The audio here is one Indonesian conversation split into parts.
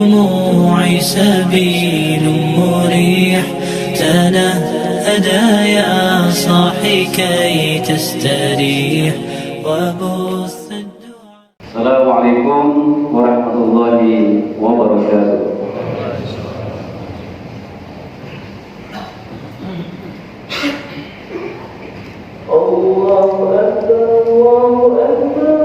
دموع سبيل مريح تنهدى يا صاحي كي تستريح وبث الدعاء. السلام عليكم ورحمة الله وبركاته. الله أكبر الله أكبر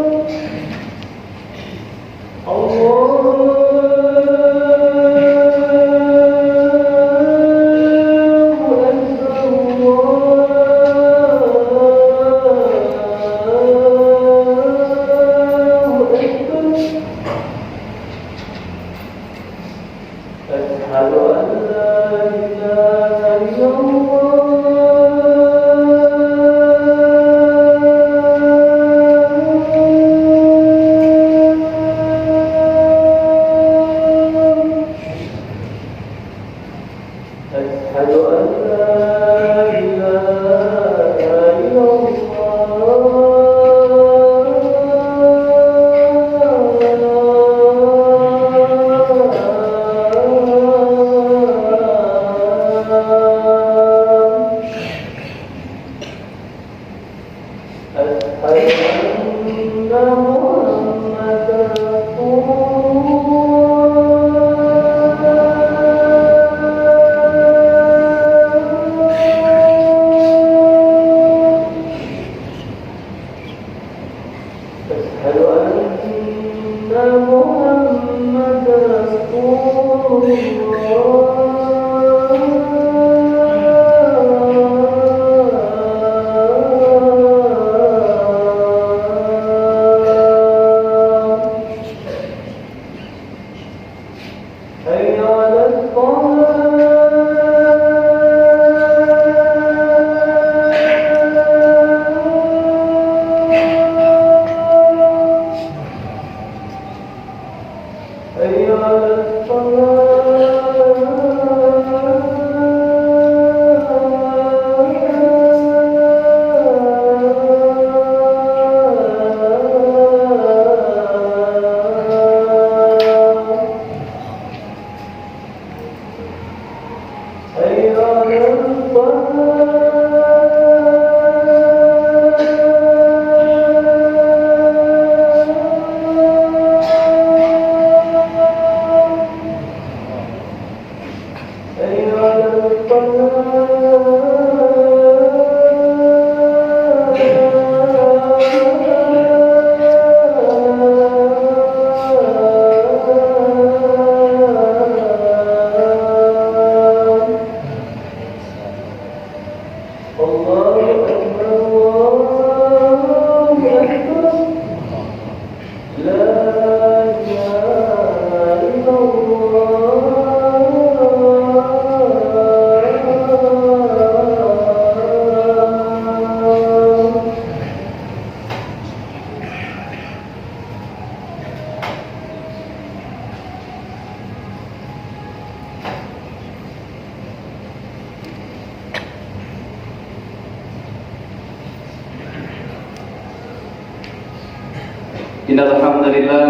Innal hamdalillah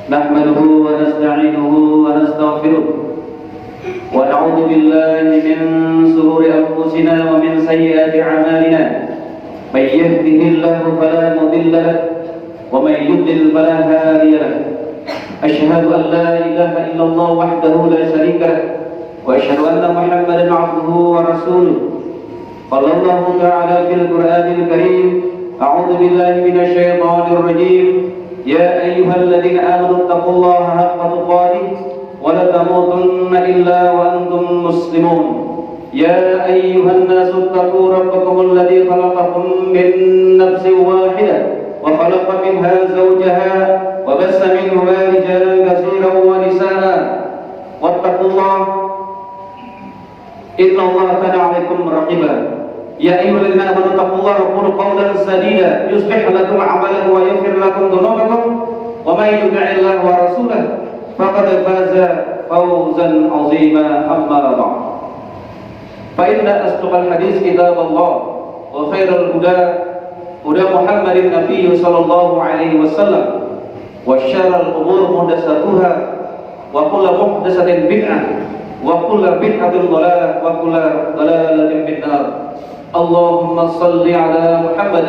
nahmaduhu wa nasta'inuhu wa nastaghfiruh wa na'udzu billahi min shururi anfusina wa min sayyiati a'malina may yahdihillahu fala mudilla lahu wa may yudlil fala hadiya lahu asyhadu an la ilaha illallah wahdahu la syarika lahu wa asyhadu anna muhammadan 'abduhu wa rasuluh sallallahu ta'ala fil qur'anil karim. أعوذ بالله من الشيطان الرجيم يا أيها الذين آمنوا اتقوا الله حق تقاته ولا تموتن إلا وأنتم مسلمون يا أيها الناس اتقوا ربكم الذي خلقكم من نفس واحدة وخلق منها زوجها وبث منهما رجالا كثيرا ونساء واتقوا الله إن الله كان عليكم رقيبا يا أيها الذين آمنوا اتقوا الله وقولوا قولا سديدا يصلح لكم أعمالكم ويغفر لكم ذنوبكم ومن يطع الله ورسوله فقد فاز فوزا عظيما. أما بعد فإن أصدق الحديث كتاب الله وخير الهدى هدى محمد النبي صلى الله عليه وسلم وشر الأمور محدثاتها wa kullu muhdatsatin bid'ah wa kullu bid'atin dhalalah wa kullu dhalalatin finnar. Allahumma shalli ala Muhammad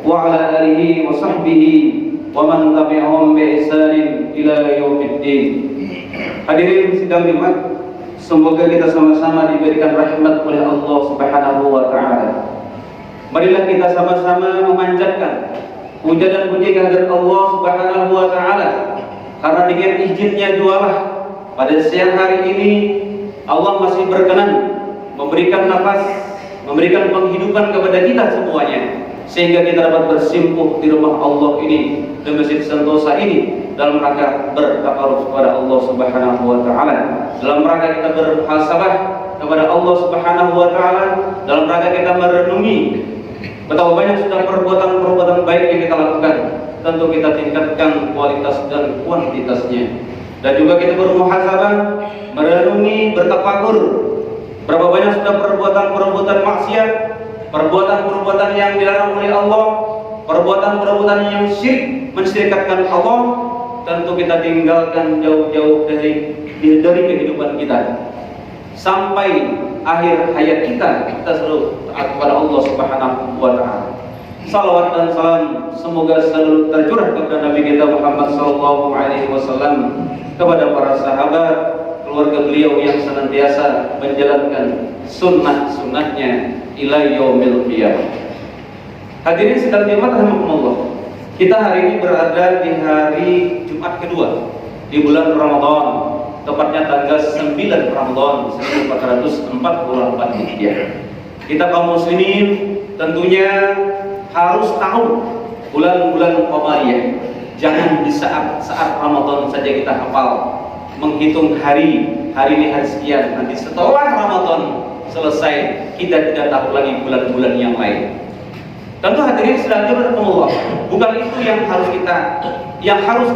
wa ala alihi wa sahbihi wa man tabi'ahum bi ihsanin ila yaumiddin. Hadirin sidang Jumat, semoga kita sama-sama diberikan rahmat oleh Allah Subhanahu wa taala. Marilah kita sama-sama memanjatkan puja dan puji kehadirat Allah Subhanahu wa taala, karena dengan izinnya jualah pada siang hari ini Allah masih berkenan memberikan nafas, memberikan penghidupan kepada kita semuanya, sehingga kita dapat bersimpuh di rumah Allah ini, di Masjid Sentosa ini, dalam rangka bertakaruf kepada Allah Subhanahu wa taala, dalam rangka kita bermuhasabah kepada Allah Subhanahu wa taala, dalam rangka kita merenungi betapa banyak sudah perbuatan-perbuatan baik yang kita lakukan. Tentu kita tingkatkan kualitas dan kuantitasnya, dan juga kita bermuhasabah, merenungi, bertafakur berapa banyak sudah perbuatan-perbuatan maksiat, perbuatan-perbuatan yang dilarang oleh Allah, perbuatan-perbuatan yang syirik, mensyirikatkan Allah. Tentu kita tinggalkan jauh-jauh dari kehidupan kita sampai akhir hayat kita selalu taat kepada Allah Subhanahu wa taala. Salawat dan salam semoga selalu tercurah kepada Nabi kita Muhammad sallallahu alaihi wasallam, kepada para sahabat, keluarga beliau yang senantiasa menjalankan sunnah-sunnahnya ila yaumil qiyamah. Hadirin sidang Jumat rahimakumullah, kita hari ini berada di hari Jumat kedua di bulan Ramadan, tepatnya tanggal 9 Ramadan 1444 Hijriah. Kita kaum muslimin tentunya harus tahu bulan-bulan qamariyah. Jangan di saat Ramadan saja kita hafal, menghitung hari ini hari sekian, nanti setelah Ramadan selesai kita tidak tahu lagi bulan-bulan yang lain. Tentu hadirin sedang berkumullah, bukan itu yang harus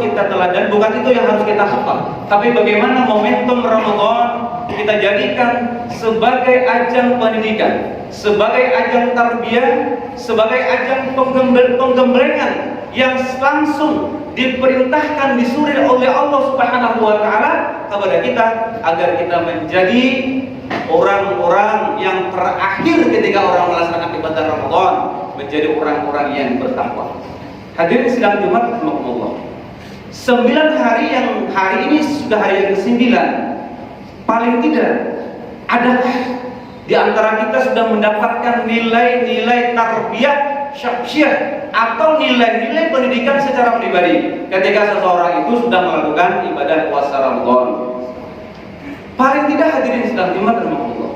kita teladan, bukan itu yang harus kita hafal, tapi bagaimana momentum Ramadan kita jadikan sebagai ajang pendidikan, sebagai ajang tarbiyah, sebagai ajang penggemblengan yang langsung diperintahkan, disuruh oleh Allah Subhanahu wa taala kepada kita, agar kita menjadi orang-orang yang terakhir ketika orang melaksanakan ibadah Ramadan, menjadi orang-orang yang bertakwa. Hadirin sidang Jumat rahimakumullah, 9 hari yang hari ini sudah hari yang ke-9, paling tidak adakah di antara kita sudah mendapatkan nilai-nilai tarbiyah syaksyah atau nilai-nilai pendidikan secara pribadi ketika seseorang itu sudah melakukan ibadah puasa Ramadan? Paling tidak hadirin sedang Jumat rahimakumullah,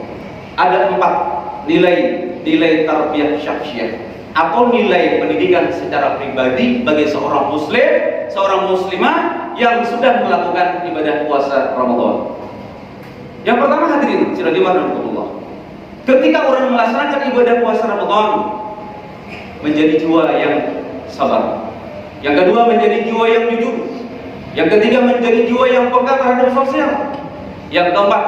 ada 4 nilai tarbiyah syaksyah atau nilai pendidikan secara pribadi bagi seorang muslim, seorang muslimah yang sudah melakukan ibadah puasa Ramadan. Yang pertama hadirin sedang Jumat rahimakumullah, ketika orang melaksanakan ibadah puasa Ramadan, menjadi jiwa yang sabar. Yang kedua, menjadi jiwa yang jujur. Yang ketiga, menjadi jiwa yang peka terhadap sosial. Yang keempat,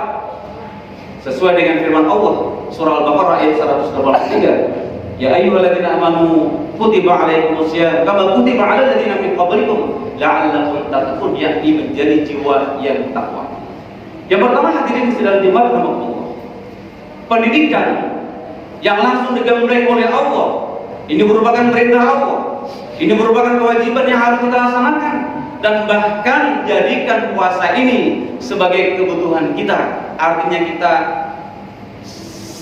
sesuai dengan firman Allah surah Al-Baqarah ayat 183, ya ayyuhalladzina amanu kutiba alaikumusiyam kama kutiba alal ladzina min qablikum la'allakum tattaqun, yakni menjadi jiwa yang takwa. Yang pertama hadirin sedang dimaksud pendidikan yang langsung digembleng oleh Allah. Ini merupakan perintah Allah, ini merupakan kewajiban yang harus kita laksanakan, dan bahkan jadikan puasa ini sebagai kebutuhan kita. Artinya kita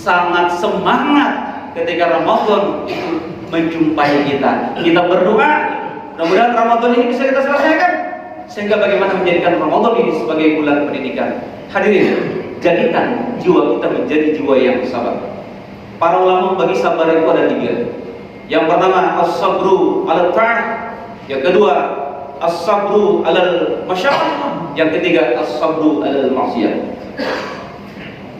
sangat semangat ketika Ramadan itu menjumpai kita. Kita berdoa, mudah-mudahan Ramadan ini bisa kita selesaikan, sehingga bagaimana menjadikan Ramadan ini sebagai bulan pendidikan. Hadirin, jadikan jiwa kita menjadi jiwa yang sabar. Para ulama bagi sabar itu ada 3. Yang pertama, as-sabru 'alal ta'ah. Yang kedua, as-sabru 'alal masyaqqah. Yang ketiga, as-sabru 'alal ma'siyah.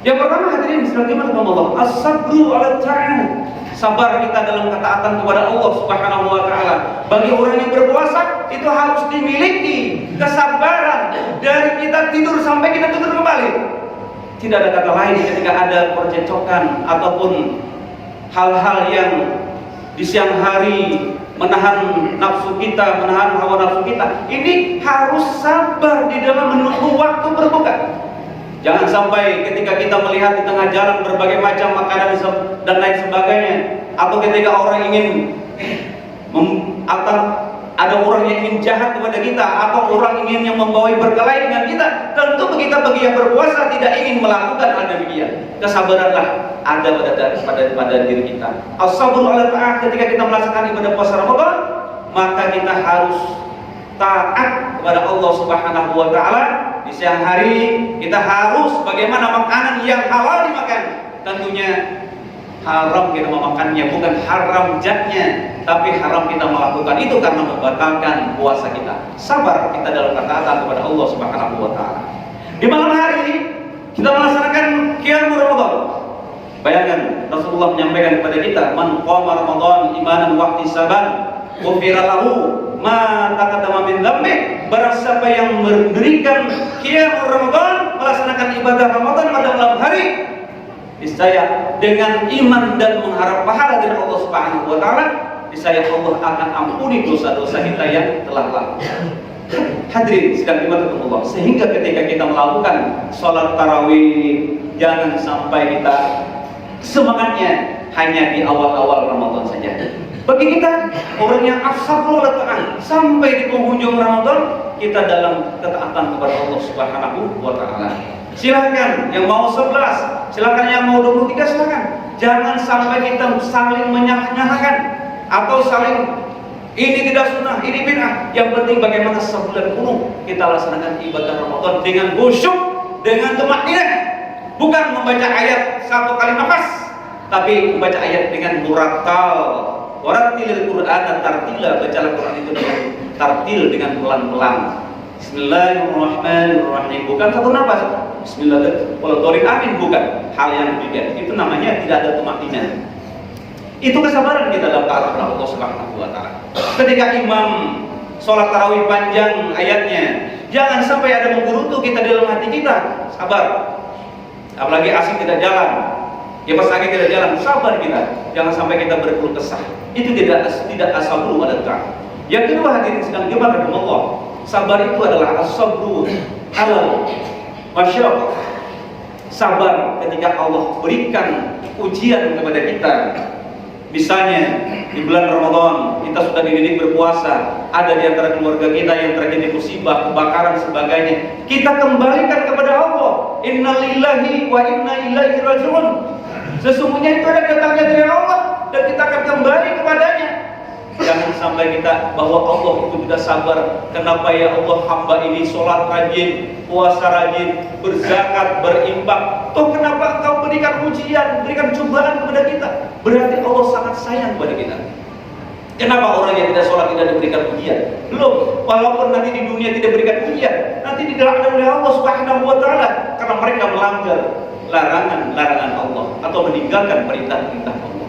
Yang pertama hadirin sebagaimana Allah, as-sabru 'alal ta'ah. Sabar kita dalam ketaatan kepada Allah Subhanahu wa taala. Bagi orang yang berpuasa itu harus dimiliki kesabaran dari kita tidur sampai kita tidur kembali. Tidak ada kata lain ketika ada percecokan ataupun hal-hal yang di siang hari menahan nafsu kita, menahan hawa nafsu kita. Ini harus sabar di dalam menunggu waktu Jangan sampai ketika kita melihat di tengah jalan berbagai macam makanan dan lain sebagainya, atau ketika orang ingin atau ada orang yang ingin jahat kepada kita, atau orang ingin yang membawa berkelahi dengan kita, tentu kita bagi yang berpuasa tidak ingin melakukan hal demikian. Kesabaranlah ada pada diri kita. As-sabru ala ta'at, ketika kita melaksanakan ibadah puasa Ramadan, maka kita harus taat kepada Allah Subhanahu wa taala. Di siang hari kita harus bagaimana makanan yang halal dimakan. Tentunya haram kita memakannya, bukan haram zatnya, tapi haram kita melakukan itu karena membatalkan puasa kita. Sabar kita dalam ketaatan kepada Allah Subhanahu wa taala. Di malam hari kita melaksanakan qiyamul Ramadan. Bayangkan Rasulullah menyampaikan kepada kita, man qama Ramadan imanan wa ihtisaban ghufira lahu ma taqaddama min dzambi. Barang siapa yang mendirikan qiyamul Ramadan, melaksanakan ibadah Ramadan pada malam hari, niscaya dengan iman dan mengharap pahala dari Allah Subhanahu wa taala, niscaya Allah akan ampuni dosa-dosa kita yang telah lalu. Hadirin sedang dimaksud Allah, sehingga ketika kita melakukan sholat tarawih, jangan sampai kita semangatnya hanya di awal-awal Ramadan saja. Bagi kita orang yang as-sabru ala ta'at, sampai di penghujung Ramadan kita dalam ketaatan kepada Allah Subhanahu wa taala. Silakan yang mau 11, silakan yang mau 23, silakan. Jangan sampai kita saling menyalahkan atau saling ini tidak sunnah, ini bid'ah. Yang penting bagaimana sebulan penuh kita laksanakan ibadah Ramadan dengan khusyuk, dengan tumakninah, bukan membaca ayat satu kali nafas, tapi membaca ayat dengan murattal. Warattilil Qur'ana tartila, bacalah Quran itu dengan tartil, dengan pelan-pelan. Bismillahirrahmanirrahim, bukan satu nafas. Bismillahirrahmanirrahim, amin, bukan. Hal yang demikian itu namanya tidak ada tumakninah. Itu kesabaran kita dalam taat kepada Allah Subhanahu wa taala. Ketika imam sholat tarawih panjang ayatnya, jangan sampai ada menggerutu kita di dalam hati kita. Sabar. Apalagi asik tidak jalan. Ya pas lagi tidak jalan, sabar kita. Jangan sampai kita berkeluh kesah. Itu tidak as-sabru ala ta'at. Yang kedua, hadirin sedang dimaksud Allah, sabar itu adalah as-sabru ala masyarakat. Sabar ketika Allah berikan ujian kepada kita. Misalnya di bulan Ramadan kita sudah dididik berpuasa, ada di antara keluarga kita yang terjadi musibah, kebakaran, sebagainya, kita kembalikan kepada Allah. Innalillahi wa inna ilaihi raji'un. Sesungguhnya itu ada datangnya dari Allah dan kita akan kembali kepadanya. Jangan sampai kita bahwa Allah itu tidak sabar. Kenapa ya Allah, hamba ini sholat rajin, puasa rajin, berzakat, berinfak, toh kenapa engkau berikan ujian, berikan cobaan kepada kita? Berarti Allah sangat sayang kepada kita. Kenapa orang yang tidak sholat tidak diberikan ujian? Belum, walaupun nanti di dunia tidak berikan ujian, nanti dilaknat oleh Allah Subhanahu wa taala karena mereka melanggar larangan-larangan Allah atau meninggalkan perintah-perintah Allah.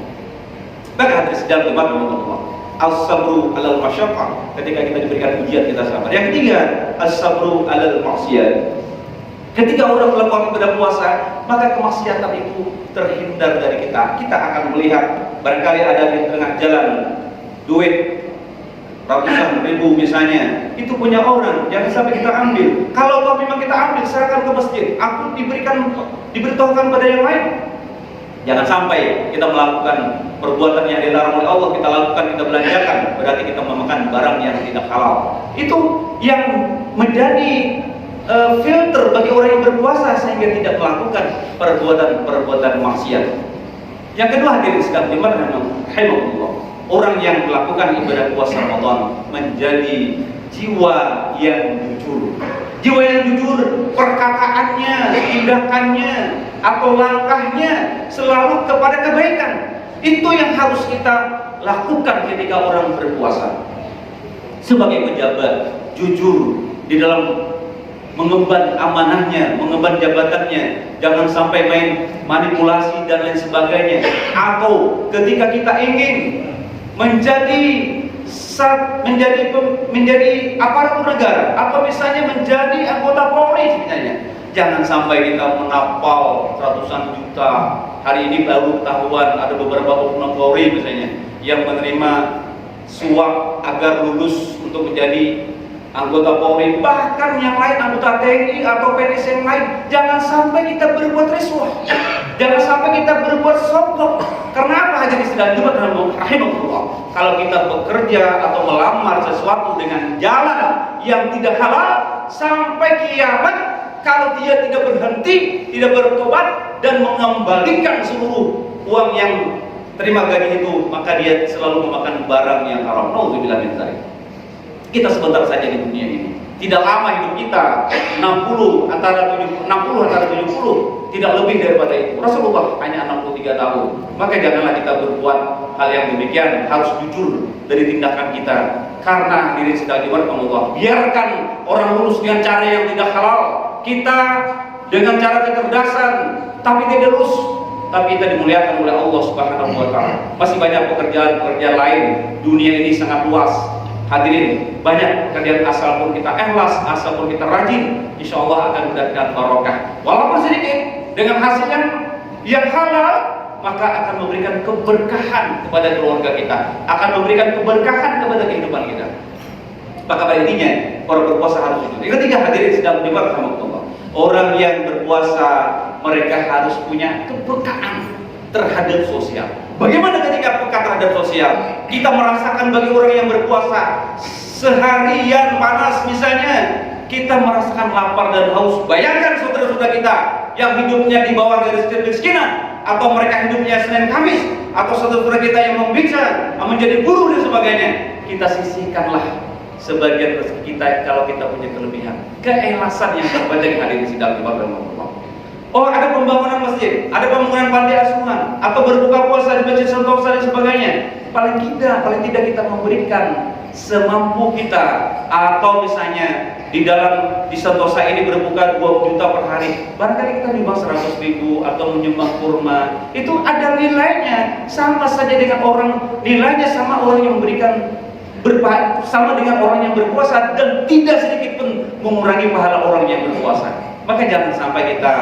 Maka hadis sedang dimaksud Allah, as-sabru alal masyaqqah, ketika kita diberikan ujian kita sabar. Yang ketiga, as-sabru alal maksiat. Ketika orang melakukan ibadah puasa, maka kemaksiatan itu terhindar dari kita. Kita akan melihat barangkali ada di tengah jalan duit ratusan ribu misalnya, itu punya orang, jangan sampai kita ambil. Kalau memang kita ambil, serahkan ke masjid. Aku diberitahukan pada yang lain. Jangan sampai kita melakukan perbuatan yang dilarang oleh Allah, kita lakukan, kita belanjakan, berarti kita memakan barang yang tidak halal. Itu yang menjadi filter bagi orang yang berpuasa sehingga tidak melakukan perbuatan maksiat. Yang kedua, hadirin sedang dimaksud Allah, orang yang melakukan ibadah puasa Ramadan menjadi jiwa yang jujur. Jiwa yang jujur, perkataannya, tindakannya, atau langkahnya selalu kepada kebaikan. Itu yang harus kita lakukan ketika orang berpuasa. Sebagai pejabat, jujur di dalam mengemban amanahnya, mengemban jabatannya. Jangan sampai main manipulasi dan lain sebagainya. Atau ketika kita ingin menjadi aparatur negara, atau misalnya menjadi anggota Polri misalnya, jangan sampai kita menapal ratusan juta. Hari ini baru ketahuan ada beberapa oknum Polri misalnya yang menerima suap agar lulus untuk menjadi anggota Polri, bahkan yang lain, anggota TNI atau PNS yang lain. Jangan sampai kita berbuat risuah, jangan sampai kita berbuat sombong. Karena apa? Hadirin sekalian rahimahullah, kalau kita bekerja atau melamar sesuatu dengan jalan yang tidak halal, sampai kiamat kalau dia tidak berhenti, tidak bertobat dan mengembalikan seluruh uang yang terima gaji itu, maka dia selalu memakan barang yang haram. Nauzubillah min dzalik. Kita sebentar saja di dunia ini. Tidak lama hidup kita, 60 antara 70, tidak lebih daripada itu. Rasulullah hanya 63 tahun. Maka janganlah kita berbuat hal yang demikian. Harus jujur dari tindakan kita. Karena diri sedang diwarahmatullah. Biarkan orang lulus dengan cara yang tidak halal. Kita dengan cara kecerdasan, tapi tidak lulus, tapi kita dimuliakan oleh Allah Subhanahu wa taala. Masih banyak pekerjaan-pekerjaan lain. Dunia ini sangat luas. Hadirin, banyak pekerjaan asal pun kita ikhlas, asal pun kita rajin, insya Allah akan mendapatkan barokah. Walaupun sedikit, dengan hasil yang halal, maka akan memberikan keberkahan kepada keluarga kita, akan memberikan keberkahan kepada kehidupan kita. Maka pada intinya, orang berpuasa harus jujur. Yang ketiga, hadirin sedang mendengar rahmatullah. Orang yang berpuasa, mereka harus punya kepekaan terhadap sosial. Bagaimana ketika peka terhadap sosial? Kita merasakan bagi orang yang berpuasa seharian panas misalnya, kita merasakan lapar dan haus. Bayangkan saudara-saudara kita yang hidupnya di bawah garis kemiskinan, atau mereka hidupnya Senin Kamis, atau saudara-saudara kita yang membica, menjadi buruh dan sebagainya. Kita sisihkanlah sebagian rezeki kita kalau kita punya kelebihan. Keikhlasan yang terbaca di hadirin sidang ibadah Allah. Oh, ada pembangunan masjid, ada pembangunan panti asuhan, atau berbuka puasa di masjid Sentosa dan sebagainya. Paling tidak kita memberikan semampu kita. Atau misalnya di Sentosa ini berbuka 2 juta per hari, barangkali kita nyumbang 100.000 atau menyumbang kurma. Itu ada nilainya, sama saja dengan nilainya sama orang yang memberikan sama dengan orang yang berpuasa, dan tidak sedikit pun mengurangi pahala orang yang berpuasa. Maka jangan sampai kita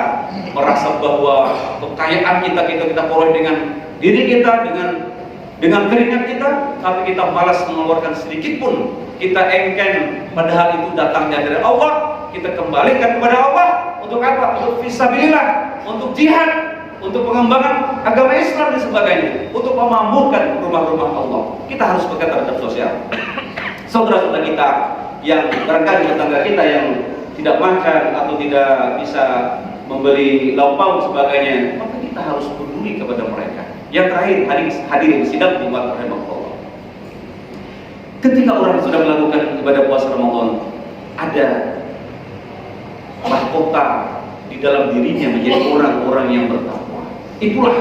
merasa bahwa kekayaan kita peroleh dengan diri kita, dengan keringat kita, tapi kita malas mengeluarkan sedikit pun. Kita engken, padahal itu datangnya dari Allah. Kita kembalikan kepada Allah. Untuk apa? Untuk fisabilillah, untuk jihad, untuk pengembangan agama Islam dan sebagainya, untuk memampukan rumah-rumah Allah. Kita harus pegang terhadap sosial. Saudara-saudara kita yang barangkali tetangga kita yang tidak makan atau tidak bisa membeli lauk pauk sebagainya, maka kita harus peduli kepada mereka. Yang terakhir, hadirin sidang di mata Allah. Ketika orang sudah melakukan ibadah puasa Ramadan, ada mahkota di dalam dirinya menjadi orang-orang yang bertakwa. Itulah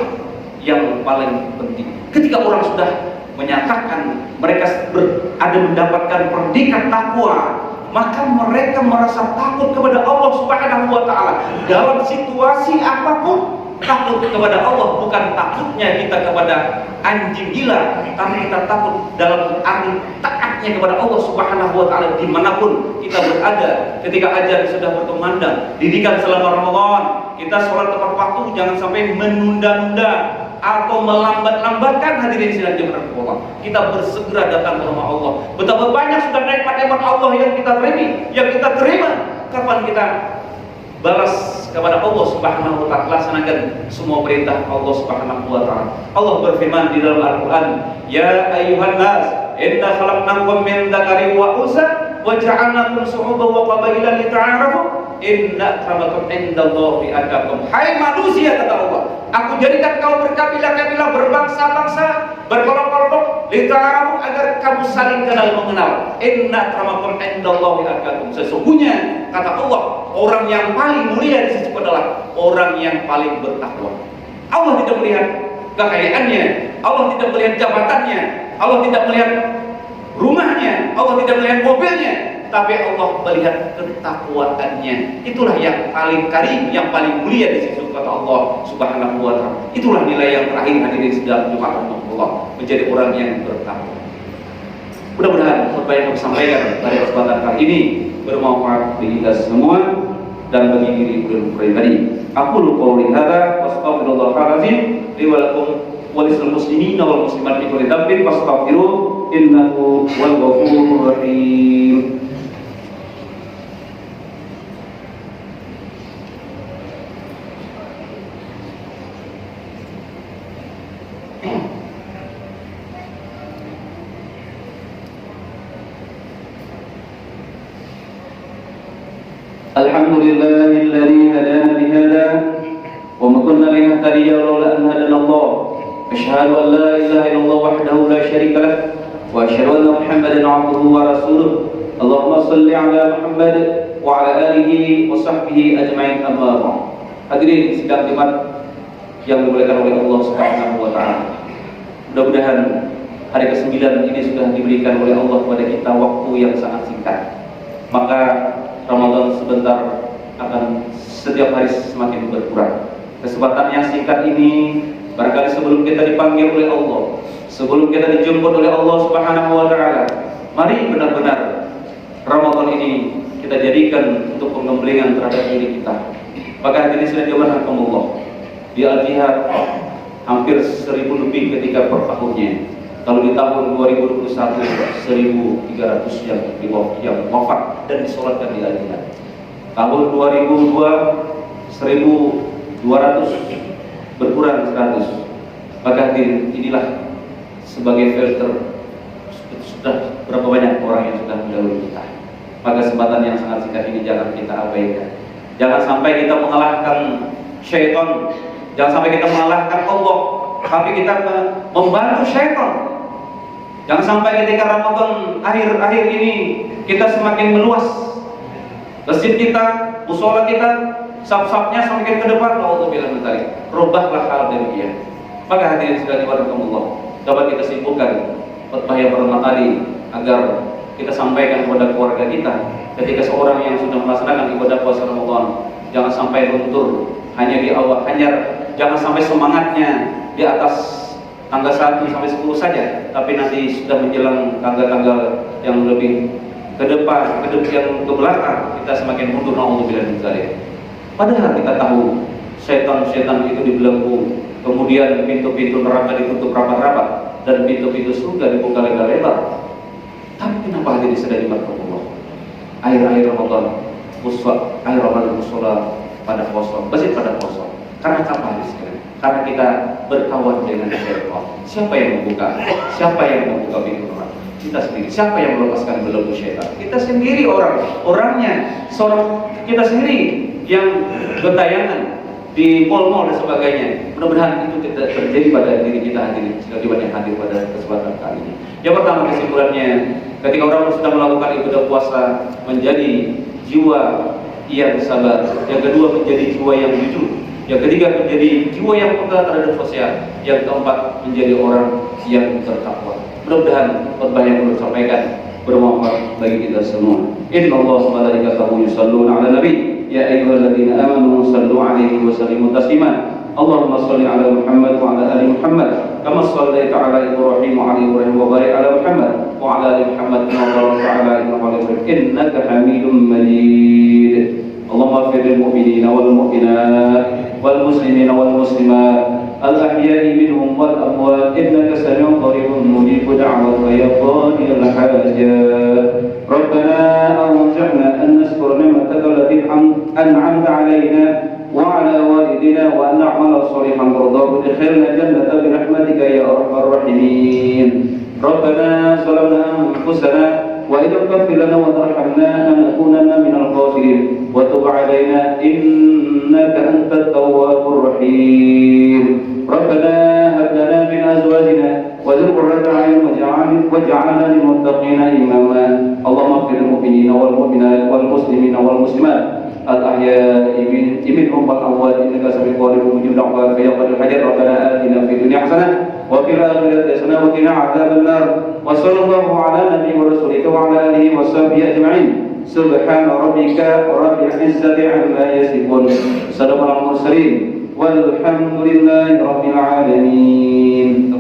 yang paling penting. Ketika orang sudah menyatakan mereka ada mendapatkan predikat takwa, maka mereka merasa takut kepada Allah Subhanahu wa taala dalam situasi apapun. Takut kepada Allah bukan takutnya kita kepada anjing gila, tapi kita takut dalam arti taatnya kepada Allah Subhanahu wa taala dimanapun kita berada. Ketika azan sudah berkumandang, didikan selama Ramadan, kita sholat tepat waktu, jangan sampai menunda-nunda atau melambat-lambatkan. Hadirin sidang jemaah Allah, kita bersegera datang ke rumah Allah. Betapa banyak sudah nikmat-nikmat Allah yang kita terima. Kapan kita balas kepada Allah Subhanahu wa taala, laksanakan semua perintah Allah Subhanahu wa taala. Allah berfirman di dalam Al-Qur'an, "Ya ayyuhan nas, inna khalaqnakum min dzakarin wa unsa wa ja'alnakum syu'uban wa qabailan lita'arafu, inna akramakum indallahi atqakum." Hai manusia, kata Allah, aku jadikan kau berkabilah-kabilah, berbangsa-bangsa, berkelompok-kelompok, lita'arafu, agar kamu saling kenal mengenal. Inna akramakum indallahi atqakum. Sesungguhnya, kata Allah, orang yang paling mulia di sisi adalah orang yang paling bertakwa. Allah tidak melihat kekayaannya, Allah tidak melihat jabatannya, Allah tidak melihat rumahnya, Allah tidak melihat mobilnya, tapi Allah melihat ketakwaannya. Itulah yang paling karim, yang paling mulia di sisi kata Allah Subhanahu wa taala. Itulah nilai yang terakhir hadirin sedang Jumat Allah, menjadi orang yang bertakwa. Mudah-mudahan khutbah yang kami sampaikan pada kesempatan kali ini bermanfaat bagi kita semua dan bagi diri pribadi. Aqulu qouli hadza wa astaghfirullahal azim li wa lakum wa lisal muslimina wal muslimat bi kulli dhanbin fastaghfiruhu innahu wal ghafurur rahim. Alhamdulillahilladzi hadana lihada wa ma kunna linahtadiya laula an hadana Allah. Asyhadu an la ilaha illallah wahdahu la syarika lah wa asyhadu anna Muhammadan 'abduhu wa rasuluh. Allahumma shalli 'ala Muhammad wa 'ala alihi wa sahbihi ajma'in, amma ba'd. Hadirin sidang Jumat yang dimuliakan oleh Allah Subhanahu wa taala. Mudah-mudahan hari ke-9 ini sudah diberikan oleh Allah kepada kita waktu yang sangat singkat. Maka Ramadan sebentar akan setiap hari semakin berkurang. Kesempatan yang singkat ini barangkali sebelum kita dipanggil oleh Allah, sebelum kita dijemput oleh Allah Subhanahu wa taala, mari benar-benar Ramadan ini kita jadikan untuk pengembelingan terhadap diri kita. Maka hadirin sekalian rahimakumullah, di Al-Jihad hampir 1000 lebih ketika per tahunnya. Kalau di tahun 2021 1.300 yang wafat dan disolatkan di Al-Jihad. Tahun 2002 1.200 berkurang 100. Maka hadirin, inilah sebagai filter sudah berapa banyak orang yang sudah mendahului kita. Maka kesempatan yang sangat singkat ini jangan kita abaikan. Jangan sampai kita mengalahkan syaitan, jangan sampai kita mengalahkan Allah, tapi kita membantu syaitan. Jangan sampai ketika Ramadan akhir-akhir ini kita semakin meluas. Masjid kita, musola kita, saf-safnya semakin ke depan. Alhamdulillah mentari. Rubahlah hal demikian. Maka hadirin sekalian warahmatullah, dapat kita simpulkan khutbah yang pertama tadi agar kita sampaikan kepada keluarga kita ketika seorang yang sudah melaksanakan ibadah puasa Ramadan, jangan sampai luntur hanya di awal, jangan sampai semangatnya di atas tanggal 1 sampai 10 saja, tapi nanti sudah menjelang tanggal-tanggal yang lebih ke depan, yang ke belakang, kita semakin mundur. Alhamdulillah min dzalik. Padahal kita tahu syaitan itu dibelenggu, kemudian pintu-pintu neraka ditutup rapat-rapat dan pintu-pintu surga dibuka lebar-lebar. Tapi kenapa hadirin sedang diberkahi akhir-akhir Ramadan, akhir Ramadan musola pada kosong, masjid pada kosong? Karena apa hadirin sekalian? Karena kita berkawan dengan syaitan. Siapa yang membuka? Siapa yang membuka pintu neraka? Kita sendiri. Siapa yang melepaskan belenggu syaitan? Kita sendiri orangnya. Seorang kita sendiri yang bertayangan di mall-mall dan sebagainya. Mudah-mudahan itu tidak terjadi pada diri kita hadirin sekalian yang hadir pada kesempatan kali ini. Yang pertama kesimpulannya, ketika orang sudah melakukan ibadah puasa menjadi jiwa yang sabar. Yang kedua menjadi jiwa yang jujur. Yang ketiga menjadi jiwa yang peka terhadap sosial. Yang keempat menjadi orang yang bertakwa. Mudah-mudahan khutbah yang perlu sampaikan bermanfaat bagi kita semua. Innallaha wa malaikatahu yusholluna 'alan nabi ya ayyuhalladzina amanu shallu 'alaihi wa sallimu taslima. Allahumma shalli 'ala Muhammad wa 'ala ali Muhammad kama shallaita 'ala Ibrahim wa 'ala Ibrahim wa barik 'ala Muhammad wa 'ala ali Muhammad kama barakta 'ala Ibrahim innaka Hamidum Majid. Allahumma ighfir lil mu'minina wal mu'minat wal muslimina wal muslimat al-ahya'i minhum wal amwat innaka sami'un qaribun mujibud da'wat ya qadiyal hajat. Rabbana awzi'na an nashkura ni'mataka allati an'amta 'alaina wa 'ala walidina wa an na'mala shalihan tardahu adkhilna jannata bi rahmatika ya arhamar rahimin. Rabbana zalamna anfusana wa idza taghfir lana wa tarhamna lanakunanna minal khasirin wa tub 'alaina innaka antat tawwabur rahim. Rabbana hab lana min azwajina wa dhurriyyatina waj'alna lil muttaqina imama. Allahumma ighfir lil mu'minina wal mu'minat wal muslimina wal muslimat al-ahya'i minhum wal amwat innaka sami'un qaribun mujibud da'wat ya qadil hajat. Rabbana atina fid dunya hasanah wa fil akhirati hasanah wa qina 'adzabannar. Wa sallallahu 'ala nabiyyina wa rasulika wa 'ala alihi wa sahbihi ajma'in. Subhana rabbika rabbil izzati 'amma yasifun. Assalamu alal mursalin walhamdulillahi rabbil alamin.